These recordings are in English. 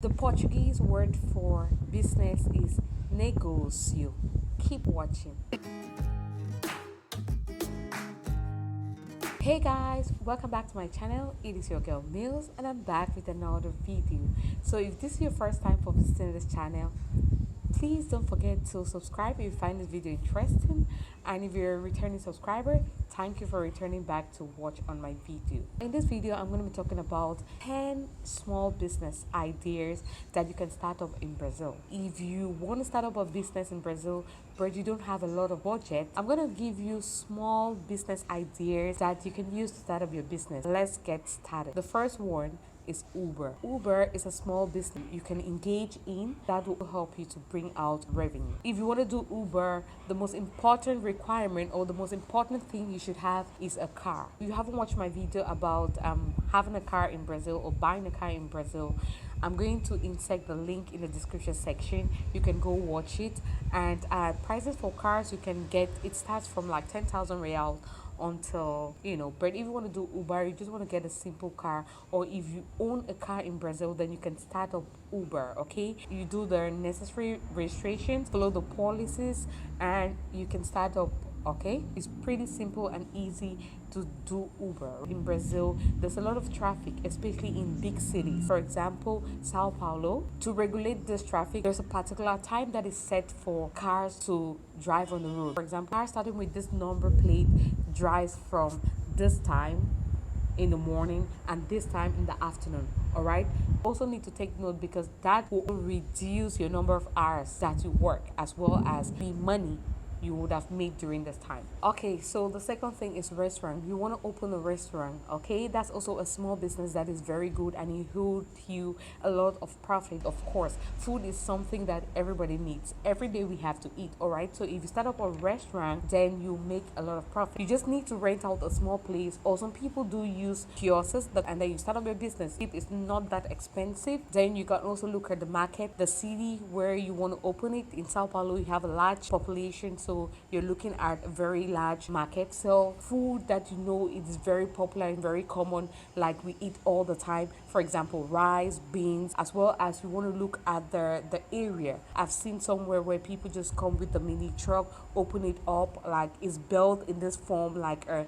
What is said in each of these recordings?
The Portuguese word for business is negócio. Keep watching. Hey guys, welcome back to my channel. It is your girl Mills and I'm back with another video. So if this is your first time for visiting this channel, please don't forget to subscribe if you find this video interesting, and if you're a returning subscriber, thank you for returning back to watch on my video. In this video I'm going to be talking about 10 small business ideas that you can start up in Brazil. If you want to start up a business in Brazil but you don't have a lot of budget, I'm going to give you small business ideas that you can use to start up your business. Let's get started. The first one is Uber. Uber is a small business you can engage in that will help you to bring out revenue. If you want to do Uber, the most important requirement or the most important thing you should have is a car. If you haven't watched my video about having a car in Brazil or buying a car in Brazil, I'm going to insert the link in the description section. You can go watch it. And prices for cars you can get, it starts from like 10,000 real until, but if you want to do Uber, you just want to get a simple car, or if you own a car in Brazil, then you can start up Uber. Okay, you do the necessary registrations, follow the policies, and you can start up. Okay, it's pretty simple and easy to do Uber. In Brazil, there's a lot of traffic, especially in big cities. For example, Sao Paulo. To regulate this traffic, there's a particular time that is set for cars to drive on the road. For example, cars starting with this number plate drives from this time in the morning and this time in the afternoon. All right, also need to take note because that will reduce your number of hours that you work, as well as the money you would have made during this time. Okay, so the second thing is restaurant. You want to open a restaurant. Okay, that's also a small business that is very good and it holds you a lot of profit. Of course, food is something that everybody needs. Every day we have to eat. All right, so if you start up a restaurant, then you make a lot of profit. You just need to rent out a small place, or some people do use kiosks, and then you start up your business. If it's not that expensive, then you can also look at the market, the city where you want to open it. In Sao Paulo, you have a large population, so you're looking at a very large market. So food that is very popular and very common, like we eat all the time, for example, rice, beans, as well as you want to look at the area. I've seen somewhere where people just come with the mini truck, open it up, like it's built in this form like a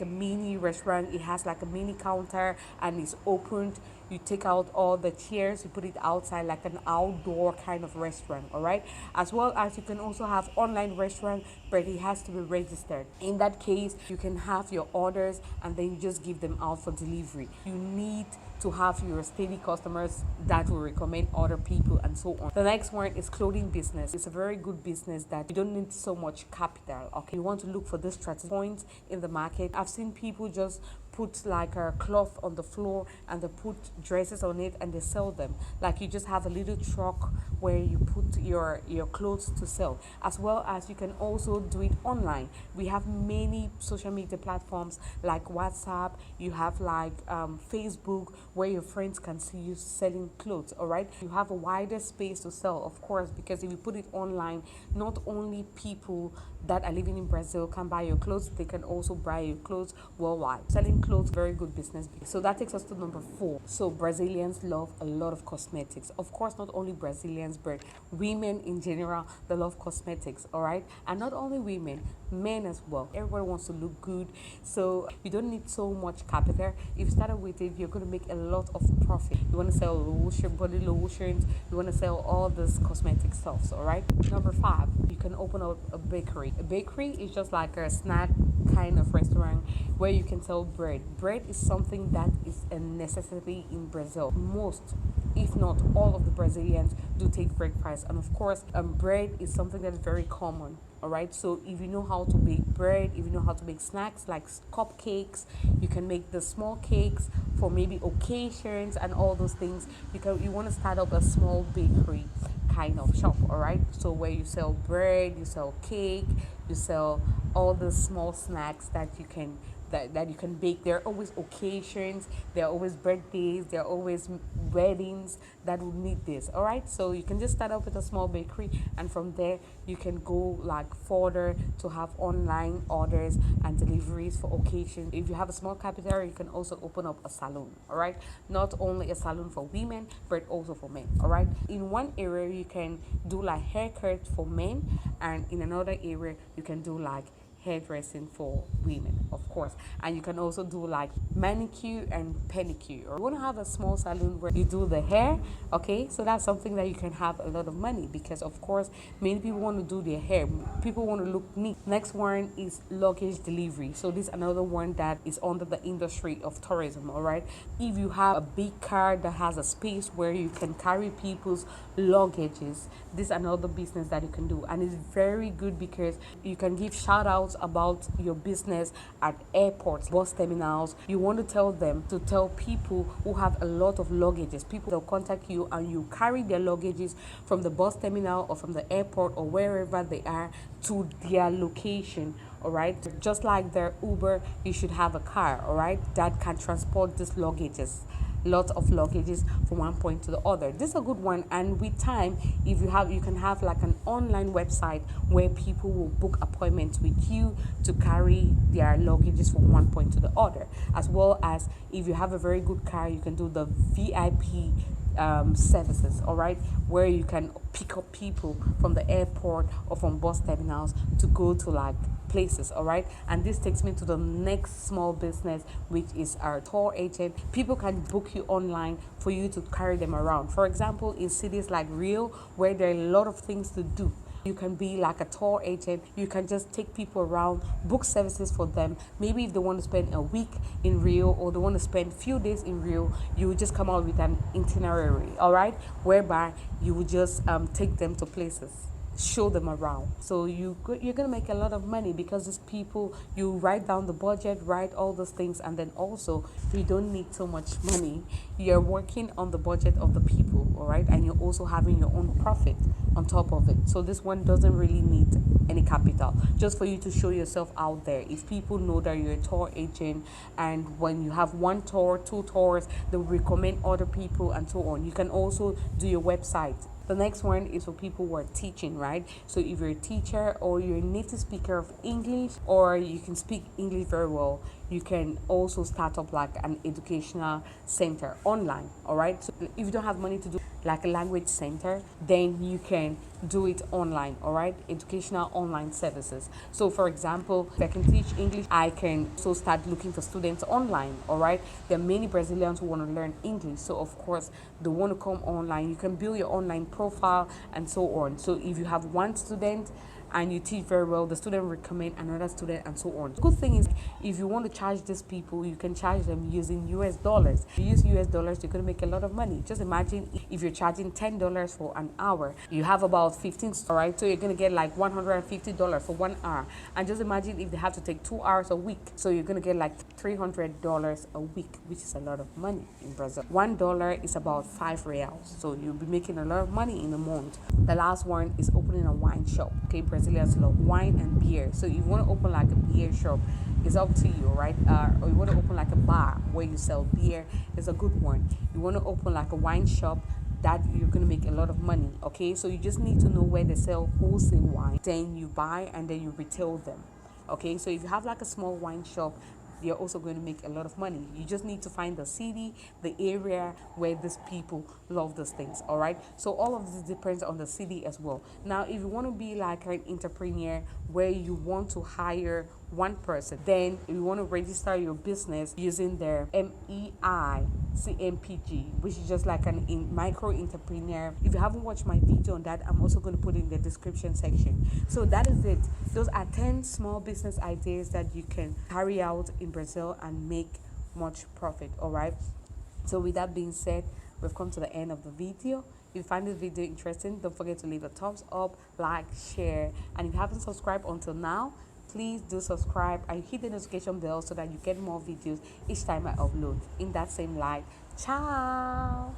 mini restaurant. It has like a mini counter and it's opened. You take out all the chairs, you put it outside like an outdoor kind of restaurant. All right, as well as you can also have online restaurant, but it has to be registered. In that case, you can have your orders and then you just give them out for delivery. You need to have your steady customers that will recommend other people and so on. The next one is clothing business. It's a very good business that you don't need so much capital. Okay, you want to look for this strategy points in the market. I've seen people just put like a cloth on the floor and they put dresses on it and they sell them. Like you just have a little truck where you put your clothes to sell. As well as you can also do it online. We have many social media platforms like WhatsApp. You have like Facebook, where your friends can see you selling clothes. All right, you have a wider space to sell, of course, because if you put it online, not only people that are living in Brazil can buy your clothes, they can also buy your clothes worldwide. Selling clothes, very good business. So that takes us to number 4. So Brazilians love a lot of cosmetics. Of course, not only Brazilians, but women in general, they love cosmetics. All right, and not only women, men as well. Everybody wants to look good, so you don't need so much capital. If you started with it, you're going to make a lot of profit. You want to sell lotion, body lotions, you want to sell all this cosmetic stuff. All right, number 5, you can open up a bakery. A bakery is just like a snack kind of restaurant where you can sell bread. Bread is something that is a necessity in Brazil. Most, if not all, of the Brazilians do take breakfast, and of course bread is something that is very common. All right, so if you know how to bake bread, if you know how to make snacks like cupcakes, you can make the small cakes for maybe occasions and all those things. You want to start up a small bakery kind of shop. All right, so where you sell bread, you sell cake, you sell all the small snacks that you can that you can bake. There are always occasions, there are always birthdays, there are always weddings that will need this. All right, so you can just start up with a small bakery, and from there you can go like further to have online orders and deliveries for occasions. If you have a small capital, you can also open up a salon. All right, not only a salon for women but also for men. All right, in one area you can do like haircuts for men, and in another area you can do like hairdressing for women, of course. And you can also do like manicure and pedicure. Or you want to have a small salon where you do the hair, okay? So that's something that you can have a lot of money, because of course many people want to do their hair. People want to look neat. Next one is luggage delivery. So this is another one that is under the industry of tourism. All right, if you have a big car that has a space where you can carry people's luggages, this is another business that you can do, and it's very good because you can give shout outs about your business at airports, bus terminals. You want to tell them to tell people who have a lot of luggages. People will contact you and you carry their luggages from the bus terminal or from the airport or wherever they are to their location. All right, just like their Uber, you should have a car, all right, that can transport these luggages, lots of luggages from one point to the other. This is a good one, and with time, if you can have like an online website where people will book appointments with you to carry their luggages from one point to the other. As well as if you have a very good car, you can do the VIP services, all right, where you can pick up people from the airport or from bus terminals to go to like places. All right, and this takes me to the next small business, which is our tour agent. People can book you online for you to carry them around. For example, in cities like Rio, where there are a lot of things to do, you can be like a tour agent. You can just take people around, book services for them. Maybe if they want to spend a week in Rio or they want to spend a few days in Rio, you would just come out with an itinerary, all right, whereby you would just take them to places, show them around. So you're gonna make a lot of money, because these people, you write down the budget, write all those things, and then also you don't need so much money. You're working on the budget of the people, all right, and you're also having your own profit on top of it. So this one doesn't really need any capital, just for you to show yourself out there. If people know that you're a tour agent, and when you have one tour, two tours, they will recommend other people and so on. You can also do your website. The next one is for people who are teaching, right? So if you're a teacher or you're a native speaker of English, or you can speak English very well, you can also start up like an educational center online, all right? So if you don't have money to do like a language center, then you can do it online, all right? Educational online services. So for example, if I can teach English, I can also start looking for students online, all right? There are many Brazilians who want to learn English, so of course they want to come online. You can build your online profile and so on. So if you have one student and you teach very well, the student will recommend another student and so on. The good thing is, if you want to charge these people, you can charge them using US dollars. If you use US dollars, you're going to make a lot of money. Just imagine if you're charging $10 for an hour, you have about 15, all right, so you're going to get like $150 for 1 hour. And just imagine if they have to take 2 hours a week, so you're going to get like $300 a week, which is a lot of money in Brazil. $1 is about 5 reals, so you'll be making a lot of money in a month. The last one is opening a wine shop. Okay, Brazilians love wine and beer, so if you want to open like a beer shop, it's up to you, right? Or you want to open like a bar where you sell beer, it's a good one. You want to open like a wine shop, that you're going to make a lot of money. Okay, so you just need to know where they sell wholesale wine, then you buy and then you retail them. Okay, so if you have like a small wine shop, you're also going to make a lot of money. You just need to find the city, the area where these people love those things, all right? So all of this depends on the city as well. Now, if you want to be like an entrepreneur where you want to hire one person, then you want to register your business using their MEICMPG, which is just like an micro entrepreneur. If you haven't watched my video on that, I'm also going to put it in the description section. So that is it. Those are 10 small business ideas that you can carry out in Brazil and make much profit, all right? So with that being said, we've come to the end of the video. If you find this video interesting, don't forget to leave a thumbs up, like, share, and if you haven't subscribed until now, please do subscribe and hit the notification bell so that you get more videos each time I upload. In that same light, ciao.